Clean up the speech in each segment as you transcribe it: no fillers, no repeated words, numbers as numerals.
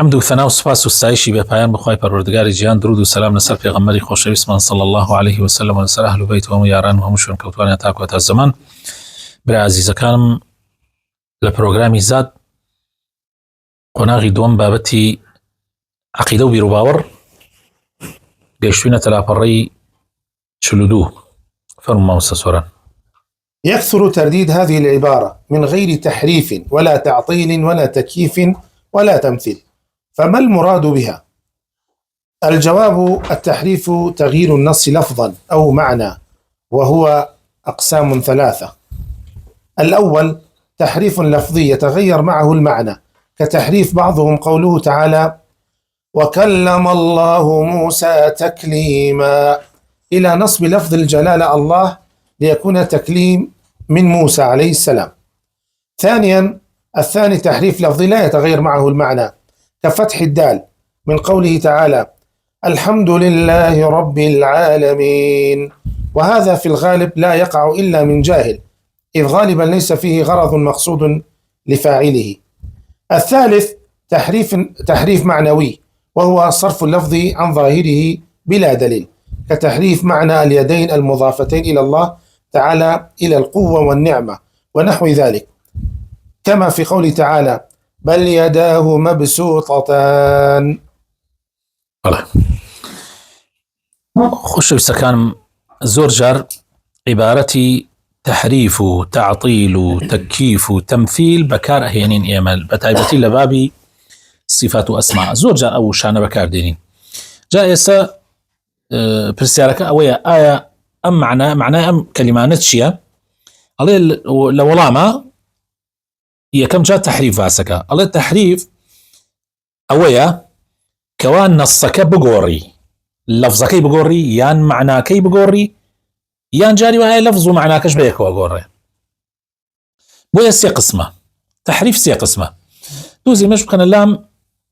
حمد و ثنا و سپاس و ستایشی به پایان بخوای پروردگاری جیان، درود و سلام لەسەر پێغەمبەری خۆشەویستمان صلی الله عليه وسلم و لەسەر ئەهل و بەیت و هەموو یاران و هەموو شوێنکەوتوانی تا کۆتا زەمان. برا عزیزەکانم، لە پرۆگرامی زاد قۆناغی دووەم بابەتی عەقیدە و بیر و باوەڕ گەیشتوینە تەلاپەڕەی 42. فەرموو مامۆستا سۆران. يكثر ترديد هذه العبارة من غير تحريف ولا تعطيل ولا تكييف ولا تمثيل، فما المراد بها؟ الجواب: التحريف تغيير النص لفظا أو معنى، وهو أقسام ثلاثة. الأول تحريف لفظي يتغير معه المعنى، كتحريف بعضهم قوله تعالى: وكلم الله موسى تكليما، إلى نصب لفظ الجلالة الله ليكون تكليم من موسى عليه السلام. ثانيا الثاني تحريف لفظي لا يتغير معه المعنى، كفتح الدال من قوله تعالى: الحمد لله رب العالمين، وهذا في الغالب لا يقع إلا من جاهل، إذ غالبا ليس فيه غرض مقصود لفاعله. الثالث تحريف معنوي، وهو صرف اللفظ عن ظاهره بلا دليل، كتحريف معنى اليدين المضافتين إلى الله تعالى إلى القوة والنعمة ونحو ذلك، كما في قوله تعالى: بل يداه مبسوطتان. خۆشەویستەکانم، زۆر جار عیبارەتی تحریف و تعطیل و تەکیف و تەمثیل بەکار ئەهێنین ئێمە، بەتایبەتی لە بابی صفات و ئەسما زۆر جار ئەو شانە بەکاردێنین. جا ئێستا پرسیارەکە ئەوەیە: ئایا ئەم معنای ئەم کەلیمانە چییە؟ ئەڵێ لە وەڵامە یەکەم جا تحریف باسەکە. ئەڵێ تحریف ئەوەیە کەوا نەسەکە بگۆڕی، لەفزەکەی بگۆڕی یان معناکەی بگۆڕی، یان جاری وایە لەفز و معناکەش بەیەکەوە گۆڕێ. بۆیە سێ قسمە تحریف، سێ قسمە. دوو زیمەش بکەنە لام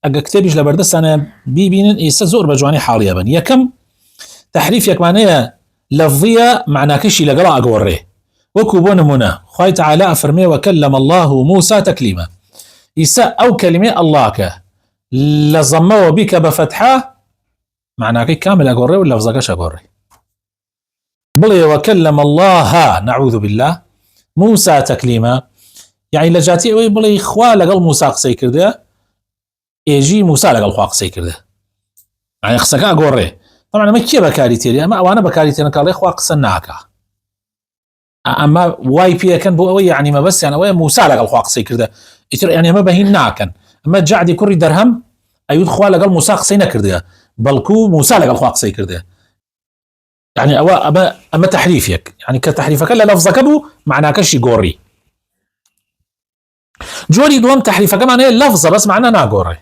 ئەگە کتێبیش لە بەردەستانە بیبینن ئێستا زۆر بە جوانی حاڵیە بن. یەکەم تحریف یەکمانەیە لەفظیە، معناکەشی لەگەڵا ئەگۆڕێ، وەکو بۆ نمونە خوای تەعالا ئەفەرمێ: وەکەلەم الله موسى تەکلیما. ئیسا ئەو کەلیمەی ئەڵڵاکە لە زەممەوە بیکە بە فەتحە، معناکەی کامل ئەگۆڕێ و لەفزەکەش ئەگۆڕێ. بڵێ وەکەلەم الله نەعوذ بالله موسى تەکلیما، یعنی لە جاتی ئەوەی بڵێ خوا لەگەڵ موسا قسەی کردە، ئێژی موسا لەگەڵ خوا قسەی کردە، یعنی قسەکە ئەگۆڕێ. طبعا ئەمە کێ بەکاری تێری؟ ئەمە ئەوانە بەکاری تێنن کاڵێ خوا قسە ناکە، ئەمە وای پێەکەن بۆ ئەوەی یعنی مەبەستیان ئەوەیە موسا لەگەڵ خوا قسەی کردە، ئیتر یعنی ئەمە بەهین ناکەن. ئەمە جەعدی کوڕی دەرهەم ئەیوت خوا لەگەڵ موسا قسەی نەکردە، بەڵکو موسا لەگەڵ خوا قسەی کردە. يعني أما تحريفك، يعني كتحريفك لا لفظك بو معناكشي قوري. جوري دوام تحريفك معناه لفظة بس معناه ناقوري.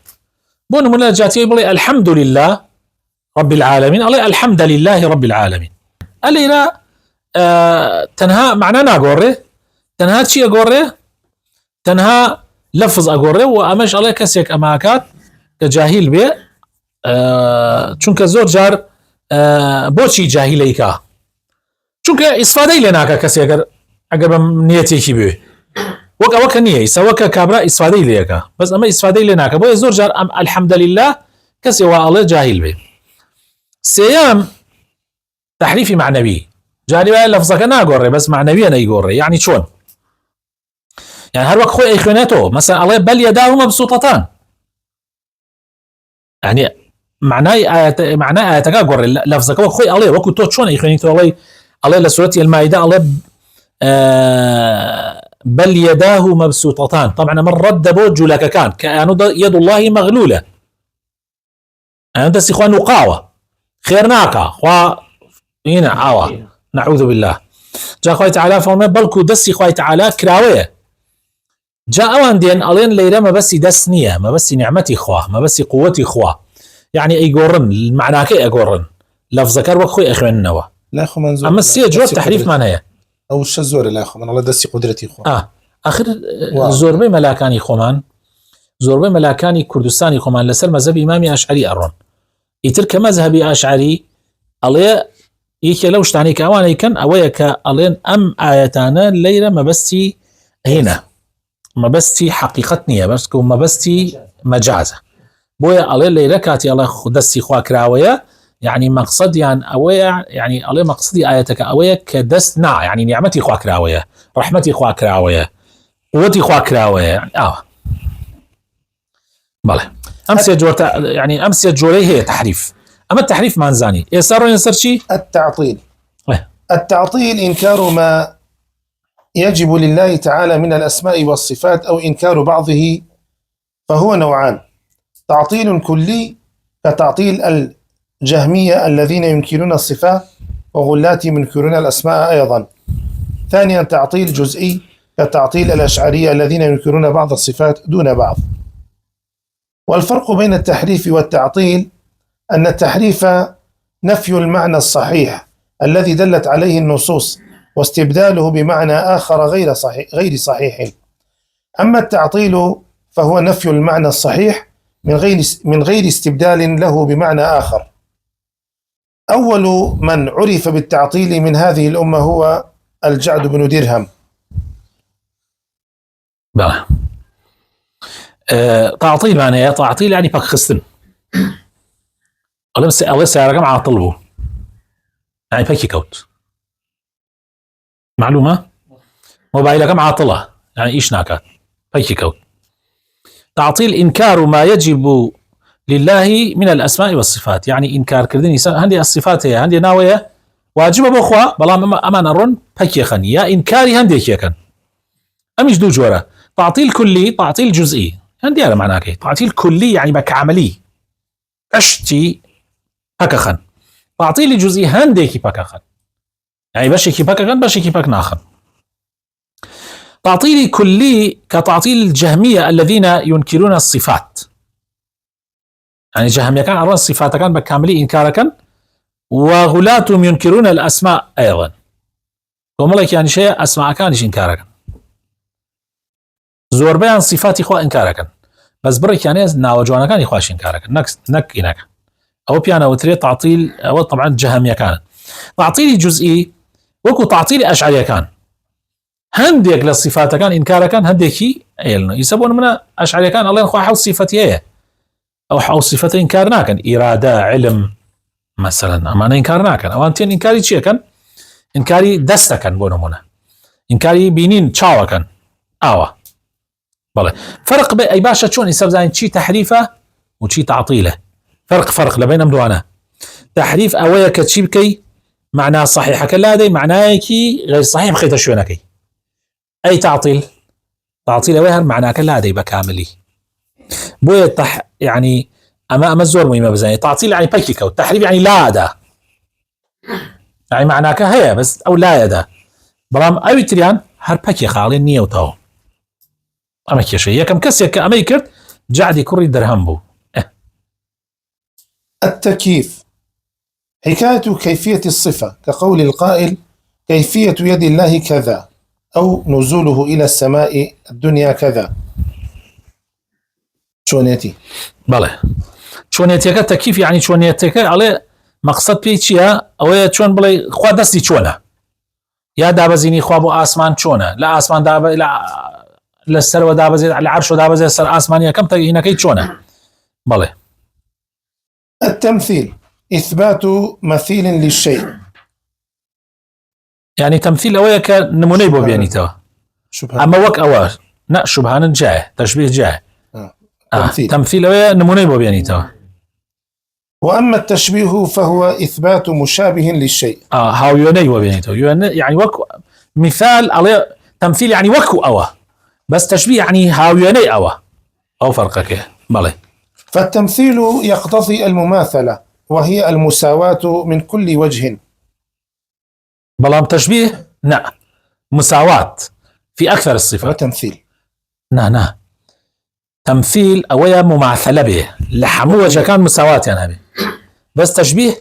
بون من جاتي بلي الحمد لله رب العالمين، الله الحمد لله رب العالمين. قال لا تنها معناه ناقوري، تنها شيء قوري، تنها لفظ أقوري، وأمش الله كسيك أماكات كجاهل بيه چونك زور جار بۆچی جاهیلەیکە؟ چونکە ئیسفادەی لێ ناکە کەسێ ئەگەر بە نیەتێکی بێ، وەک ئەوەکە نییە ئیسا وەکە کابرا ئیسفادەی لێەکە، بەس ئەمە ئیسفادەی لێ ناکە. بۆیە زۆر جار ئەم الحەمدەلیلا کەسێ وا ئەڵێ جاهیل بێ. سێیەم تحریفی معنەوی، جاری وایە لەفزەکە ناگۆڕێ بەس معنەویە نەیگۆڕێ. یعنی چۆن؟ یعنی هەر وەک خۆی ئەیخوێنێتەوە، مەسەڵەن ئەڵێ بەل یەداه مەبسووطەتان، یعنی معنای آیاتەکە گۆڕێ، لەفزەکەەوە خۆی ئەڵێ وەکو تۆ چۆن ئەیخوێنیتەوە، ئەڵێ لە سورەتی المائیدە ئەڵێ بەل یەداه مەبسووطەتان. طبعا ئەمە ڕەدە بۆ جوولەکەکان کە ئەیانۆ یەد الله مەغلولە، ئەیان دەستی خوا نوقاوە، خێر ناکە، خوا هینە ئاوە نەعوذ بالله. جا خوای تەعالا فەرمێ بەڵکو دەستی خوای تەعالا کراوەیە. جا ئەوان دێن ئەڵێن لەیرە مەبەستی دەست نییە، مەبەستی نیعمەتی خوا، مەبەستی قووەتی خوا، يعني ئەیگۆڕن معناکەی ئەگۆڕن، لەفزەکە وەک خۆی ئەخوێننەوە. ئەمە سێ جۆر تحریفمان هەیە. ئەو شە زۆرە لای خۆمان، ئەڵێ دەستی قودرەتی خۆ. ئاخر زۆربەی مەلاکانی خۆمان، زۆربەی مەلاکانی کوردستانی خۆمان لەسەر مەذهبی ئیمامی ئەشعەری ئەڕۆن. ئیتر کە مەذهبی ئەشعەری ئەڵێ یەکێ لەو شتانی کە ئەوان ئەیکەن ئەوەیە کە ئەڵێن ئەم ئاەتانە لەیرە مەبەستی هێنە، مەبەستی حەقیقەت نییە، بەس کە مەبەستی مەجازە. بويا الله ليلة كاتي الله خدسي خوا كراوية يعني مقصد يعني أويا يعني الله مقصدي آياتك أويا كدست نا يعني نعمتي خوا كراوية رحمتي خوا كراوية قوتي خوا كراوية يعني بله أمس يجور يعني أمس يجوري هي تحريف أما التحريف ما نزاني يسر شيء التعطيل. التعطيل إنكار ما يجب لله تعالى من الأسماء والصفات أو إنكار بعضه، فهو نوعان: تعطيل كلي كتعطيل الجهمية الذين ينكرون الصفات وغلات ينكرون الأسماء أيضا. ثانيا تعطيل جزئي كتعطيل الأشعرية الذين ينكرون بعض الصفات دون بعض. والفرق بين التحريف والتعطيل أن التحريف نفي المعنى الصحيح الذي دلت عليه النصوص واستبداله بمعنى آخر غير صحيح. أما التعطيل فهو نفي المعنى الصحيح من غير استبدال له بمعنى آخر. أول من عرف بالتعطيل من هذه الأمة هو الجعد بن درهم. تعطيل معناه تعطيل يعني بخستن الله سيارقم عاطلبه يعني بكي كوت معلومة موبايلكم عاطلة يعني إيش ناكات بكي كوت. تعطيل إنكار ما يجب لله من الأسماء والصفات يعني إنكار كردني هندي الصفات هي هندي ناوية واجب بخوا بلا أمان أرون بكي خن يا إنكاري هندي كيكن أمش دو جورة. تعطيل كلي تعطيل جزئي هندي على معناه كي تعطيل كلي يعني بك عملي أشتي بكخن. تعطيل جزئي هندي كي بكخن يعني بشي كي بكخن بشي كي بك ناخن. تعطيل كلي كتعطيل الجهمية الذين ينكرون الصفات يعني جهمية كان عرون الصفات كان بكاملي إنكارا كان وغلاتهم ينكرون الأسماء أيضا وملك يعني شيء أسماء كانش إنكارا كان زور بيان صفات إخوة إنكارا كان بس بريك يعني ناوجوانا كان إخواش إنكارا كان نك إناك أو بيانا وتري تعطيل أو طبعا جهمية كان. تعطيل جزئي وكو تعطيل أشعرية كان هنديك للصفات كان إنكارا كان هنديكي أيلنا يسبون من أشعرية كان الله ينخوا حول صفتيه أو حول صفة إنكارنا كان إرادة علم مثلا أما إنكارنا كان أو أنتين إنكاري شيء كان إنكاري دستا كان بونمونا إنكاري بينين تشاوا كان بله فرق بين أي باشا شون يسبب زين شيء تحريفه وشيء تعطيله فرق لبين أمدوانا تحريف أويا كتشيبكي معناه صحيح كلا دي معناه كي غير صحيح بخيت شونكي أي تعطيل أويا معناه كلا دي بكاملي بوي يعني أما الزور مهمة بزين تعطيل يعني بكيكا والتحريف يعني لا دا يعني معناه كهيا بس أو لا يدا برام أي تريان هر بكي خالي نية وتاو أما كيشي كم كسيك أما يكرت جعدي كوري درهم بو التكييف حكاية كيفية الصفة كقول القائل كيفية يد الله كذا أو نزوله إلى السماء الدنيا كذا. شونيتي بله شونيتي كتكييف يعني شونيتي على مقصد بيتشيا أو شون بلي خوا دستي شونه يا دابزيني خوا بو آسمان شونه لا آسمان داب لا للسر ودابزي على عرش ودابزي سر آسمانيا كم هنا كي شونه بله. التمثيل إثبات مثيل للشيء يعني تمثيل أويا كنموني بو بياني توا أما وك أوا لا شبهان جاء تشبيه جاء تمثيل أويا نموني بو بياني توا. وأما التشبيه فهو إثبات مشابه للشيء هاو يوني بو بياني توا يعني وك مثال على تمثيل يعني وكو أوا بس تشبيه يعني هاو يوني أو فرقك بله. فالتمثيل يقتضي المماثلة وهي المساواة من كل وجه. بلام تشبيه لا مساواة في أكثر الصفات. وتمثيل لا تمثيل أويا مماثلة به لحمو وجه كان مساواة يعني بس تشبيه.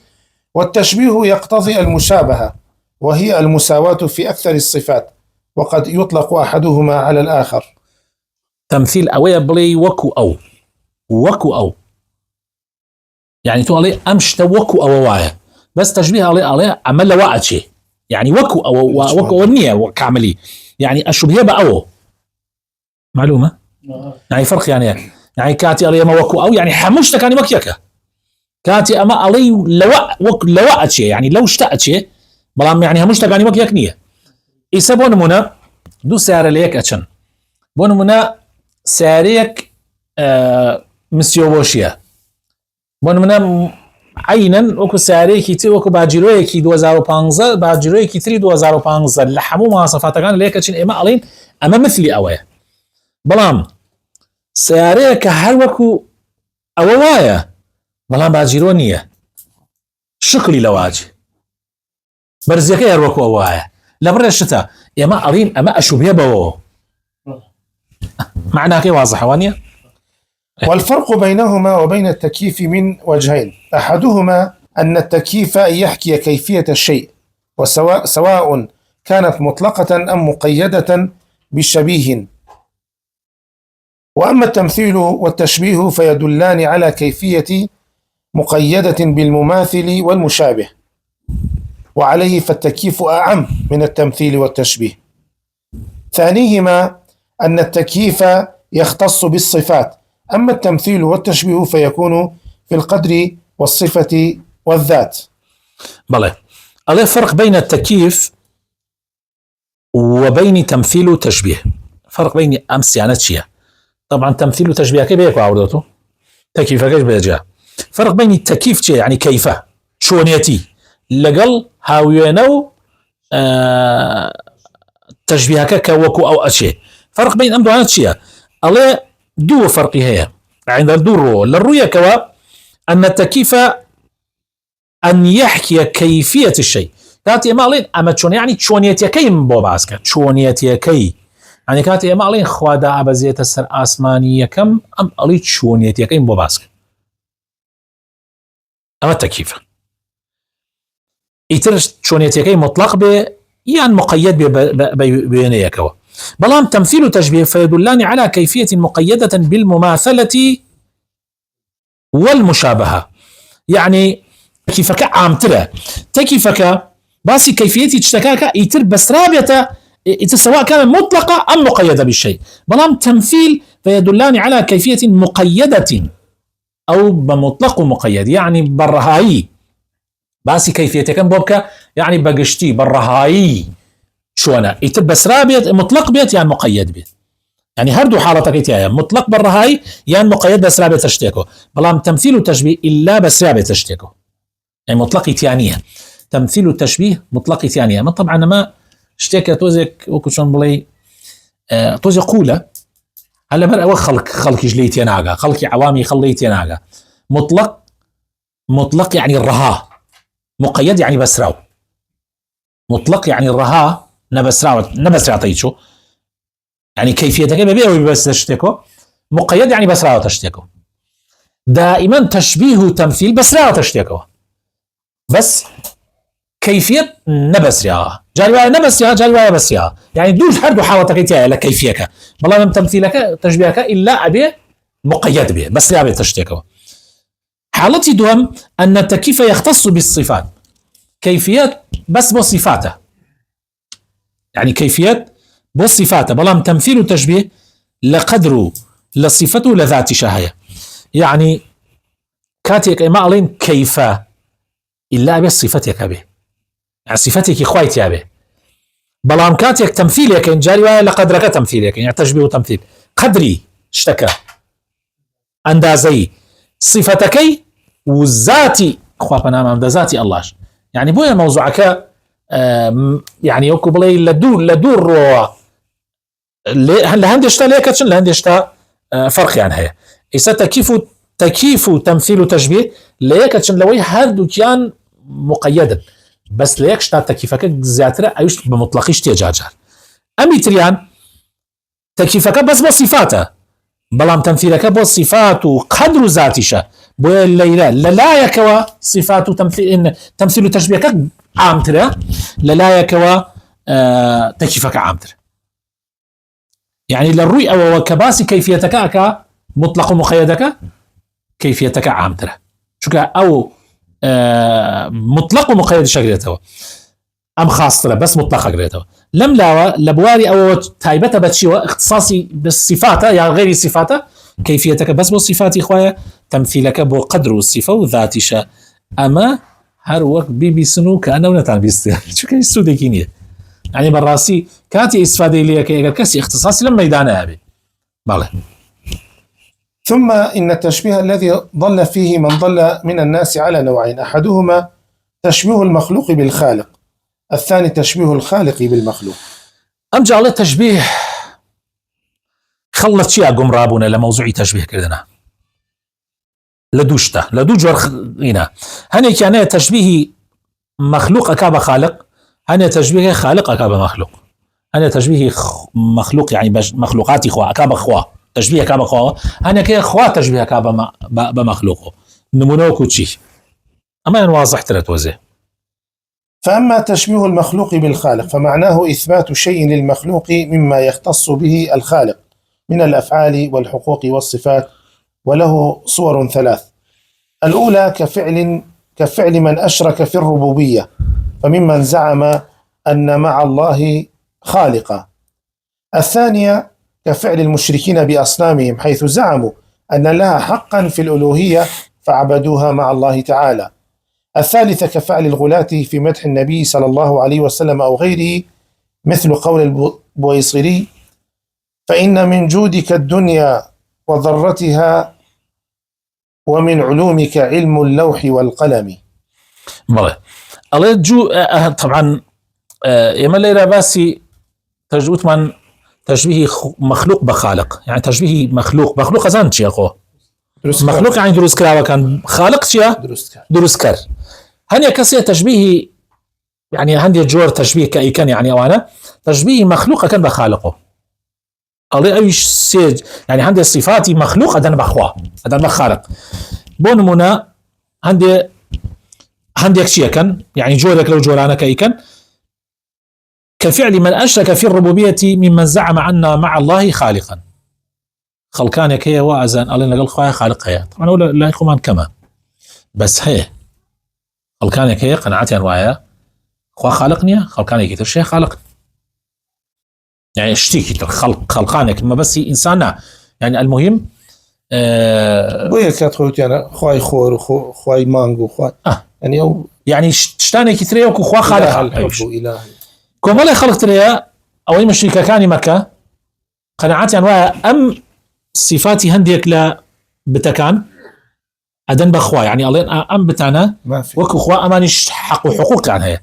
والتشبيه يقتضي المشابهة وهي المساواة في أكثر الصفات وقد يطلق أحدهما على الآخر. تمثيل أويا بلي وكو أو يعني تو عليه أمشت وكو أو وايا بس تشبيه عليه عمل واحد شيء يعني وكو ونية وكعملي يعني الشبهية بأو معلومة يعني فرق يعني يعني كاتي علي ما وكو أو يعني حمشت كاني وكيك كاتي أما علي لو أتشي يعني لو اشتأتشي بلام يعني همشت كاني وكيك نية إيسا بونمونا دو سيارة ليك أتشن بونمونا سياريك مسيو بوشيا بونمونا عينا وكو سياريكي تي وكو باجيرويكي 2015 باجيرويكي 3 2015 لحمو مواصفات كان ليك أتشن إما علين أما مثلي أويا بلام سياريك هر وكو أوايا بلام باجيرو نية شكلي لواجه برزيكي هر وكو أوايا لبرا الشتاء إما علين أما أشوبيه بو معناه كي واضح وانيا. والفرق بينهما وبين التكييف من وجهين، أحدهما أن التكييف يحكي كيفية الشيء سواء كانت مطلقة أم مقيدة بشبيه، وأما التمثيل والتشبيه فيدلان على كيفية مقيدة بالمماثل والمشابه، وعليه فالتكييف أعم من التمثيل والتشبيه. ثانيهما أن التكييف يختص بالصفات، أما التمثيل والتشبيه فيكون في القدر والصفة والذات. بلى على فرق بين التكييف وبين تمثيل وتشبيه، فرق بين أمس يعني تشيه طبعا تمثيل وتشبيه كيف يكون عودته تكييف كيف بيجي فرق بين التكييف شيء يعني كيف شونيتي لقل هاوينو تشبيهك كوكو أو أشي فرق بين أمدو عن شيء على دو فرق هي عند الدور للرؤية كوا أن التكييف أن يحكي كيفية الشيء كاتي مالين أما تشون يعني تشونيتي كي مبو باسكا تشونيتي كي يعني كاتي مالين خوادا عبزيت السر آسمانية كم أم ألي تشونيتي كي مبو باسكا أما التكييف يتر تشونيتي كي مطلق ب يعني مقيد بينيه كوا بلام تمثيل تشبيه فيدلان على كيفية مقيدة بالمماثلة والمشابهة يعني تكيفك عامترة تكيفك باسي كيفيتي تشتكاك يتر بس رابطة يتر سواء كان مطلقة أم مقيدة بالشيء بلام تمثيل فيدلان على كيفية مقيدة أو بمطلق مقيد يعني برهاي باسي كيفيتك بوبك يعني بقشتي برهاي شونا يتر بس رابط مطلق بيت يعني مقيد بيت يعني هردو حالتك يتيا مطلق برهاي يعني مقيد بس رابط تشتكو بلام تمثيل وتشبيه إلا بس رابط تشتكو يعني مطلق يتيانية تمثيل التشبيه مطلق يتيانية ما طبعا ما اشتكى توزك وكشون بلي توزي قولة هلا مرة خلق جليتي ناقة خلق عوامي خليتي ناقة مطلق يعني الرها مقيد يعني بسراو مطلق يعني الرها نبسراو تيشو يعني كيفيتك بيبيعوا بس تشتكو مقيد يعني بسراو تشتكو دائما تشبيه وتمثيل بسراو تشتكو بس كيفية نبسرها جالوايا نبسرها جالوايا بسرها يعني دوش هردو حاوتك يتيا لك كيفيك والله لم تمثيلك تشبيهك إلا أبي مقيد به بسرها أبي تشتكو حالتي دوم أن التكييف يختص بالصفات كيفية بس بصفاته يعني كيفية بصفاته بلام تمثيل وتشبيه لقدره لصفته لذات شهية يعني كاتيك ما علين كيف إلا أبي صفتك به يعني صفتك إخواتي أبي بلام كاتيك تمثيلك إن جاري ويا لقدرك تمثيلك يعني تشبيه وتمثيل قدري اشتكى أندازي صفتكي وذاتي أخوة نعم ذاتي الله يعني بويا موضوعك يعني يوكو بلاي لدور رو لهندشتا ليكتشن لهندشتا فرق يعني هي إذا تكييف تمثيل وتشبيه ليكتشن لوي هردو كيان مقيدا بس ليكشتا تكييفك زياترة أيش بمطلقيش تيجاجر أمي تريان تكييفك بس بصفاته بلام تمثيلك بصفات وقدر ذاتشه بويا الليلة لا يكوا صفات تمثيل وتشبيهك عامترة لا يكوا تكييفك عامترة يعني للرؤية أو كباسي كيفيتك أكا مطلق مقيدك كيفيتك عامترة شكا أو مطلق مقيد شكريته أم خاصة بس مطلقة قريته لم لا لبواري أو تايبته بتشي اختصاصي بالصفات يعني غير صفاته كيفيتك بس بو صفات إخوة تمثيلك بو قدر الصفة وذاتش أما هر وقت بي سنو كأنه نتان بيستير شو كي السودة كينية يعني بالراسي كاتي استفادة لي كي كسي اختصاصي لما يدانا أبي بالله. ثم إن التشبيه الذي ضل فيه من ضل من الناس على نوعين، أحدهما تشبيه المخلوق بالخالق، الثاني تشبيه الخالق بالمخلوق. أم جعل تشبيه خلت شيء أقوم رابونا لموضوع تشبيه كردنا لدوشته لدو جور هنا هني كان تشبيه مخلوق أكاب خالق، هني تشبيه خالق أكاب مخلوق، هني تشبيه مخلوق يعني مخلوقات إخوة أكاب أخوة تشبيه أكاب أخوة، هني كي أخوة تشبيه أكاب بمخلوقه نمونه كوتشي أما ينواضح ترتوزه. فأما تشبيه المخلوق بالخالق فمعناه إثبات شيء للمخلوق مما يختص به الخالق من الأفعال والحقوق والصفات، وله صور ثلاث. الأولى كفعل من أشرك في الربوبية فممن زعم أن مع الله خالقا. الثانية كفعل المشركين بأصنامهم حيث زعموا أن لها حقا في الألوهية فعبدوها مع الله تعالى. الثالثة كفعل الغلاة في مدح النبي صلى الله عليه وسلم أو غيره مثل قول البويصيري فإن من جودك الدنيا وضرتها ومن علومك علم اللوح والقلم. بله الله جو طبعا يما ليلة باسي تجوت من تشبيه مخلوق بخالق يعني تشبيه مخلوق أزان شيء أخوه مخلوق يعني دروس كراوة كان خالق شيء دروس كر هني كسي تشبيه يعني عندي جور تشبيه كأيكن يعني أوانا تشبيه مخلوق كان بخالقه الله أيش سيج يعني عندي صفاتي مخلوق أدن بخوا أدن بخالق بونمنا عندي شيء كان يعني جورك لو جورانا كأيكن كفعل من أشرك في الربوبية ممن زعم أن مع الله خالقا خلقانك هي وأزان الله نقول خواه خالق هي طبعا أولا لا يخمان كما بس هي خلقانك هي قناعتي أنوايا خواه خالقني خلقانك يتر شيء خالق يعني اشتيك يتر خلقانك ما بس إنسانا يعني المهم بويا كاتخوت يعني خواي خور خواي مانجو خواي يعني أو يعني شتاني كتريوك وخواه خالق الحب إلهي كما لا خلق تريا أو أي مشركة كان مكة قناعتي أنوايا أم صفاتي هنديك لا بتكان أدن بخوا يعني الله أم بتانا وكو خوا أمانيش حق وحقوق عن هي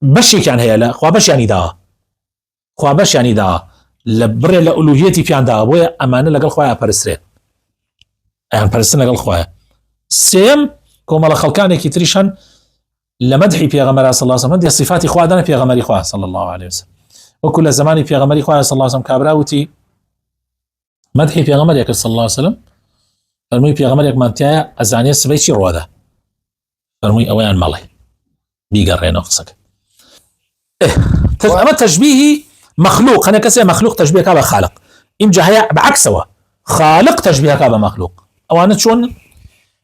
بشي كان هي لا خوا بش يعني دا خوا بش يعني دا لبر لألوهيتي في عندها أبويا أمانة لقل خوايا برسرين أهم برسرين لقل خوايا سيم كما لخلقاني كتريشان لمدحي في غمرة صلى الله عليه وسلم دي صفاتي خوا دانا في غمري خوا صلى الله عليه وسلم وكل زماني في غمري خوا صلى الله عليه وسلم كابراوتي مدحي في غمريك صلى الله عليه وسلم فرمي في غمريك مانتيا أزاني سبيشي روادة فرمي أويان مالي بيقرين أقصك أما تشبيهي مخلوق أنا كسي مخلوق تشبيه كابا خالق إمجا هيا بعكسوا خالق تشبيه كابا مخلوق أوانا شون.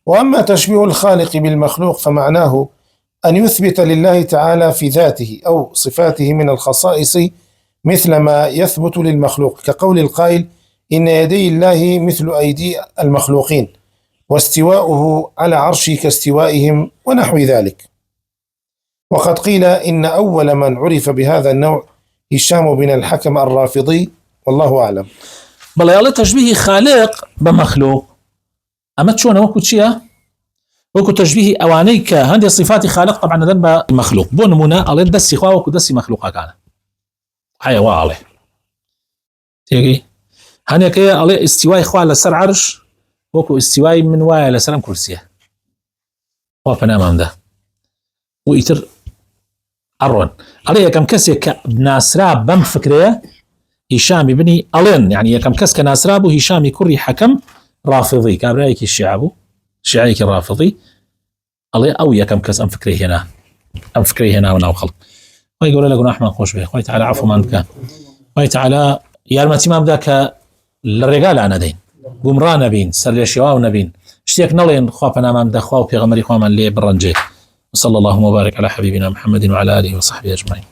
وأما تشبيه الخالق بالمخلوق فمعناه أن يثبت لله تعالى في ذاته أو صفاته من الخصائص مثل ما يثبت للمخلوق كقول القائل إن يدي الله مثل أيدي المخلوقين واستواؤه على عرشه كاستوائهم ونحو ذلك. وقد قيل إن أول من عرف بهذا النوع هشام بن الحكم الرافضي والله أعلم. بل يلا تشبيه خالق بمخلوق أما تشون وكو تشيا وكو تشبيه أوانيك هندي صفات خالق طبعا ذنب مخلوق بون منا الله دسي خوا وكو دسي مخلوقا كان حيا واله تيجي هني كي الله استواء خوا على سر عرش وكو استواء من واي على سلام كرسيه وفنا امام ده ويتر أرون عليه كم كسك بناسرا بم فكرة هشام بن ألين يعني كم كسك ناسرابو هشام كري حكم رافضي كابرايك الشعب شيعيك الرافضي الله أو يا كم كس أم فكري هنا وناو خلق ويقول لك أحمد خوش به خوي تعالى عفو من كان خوي تعالى يا المتيمام ذاك الرجال أنا دين قمران بين سر شواو نبين اشتيك نلين خوابنا أمام دخوا وبيغمري خوام اللي برنجي وصلى الله وبارك على حبيبنا محمد وعلى آله وصحبه أجمعين.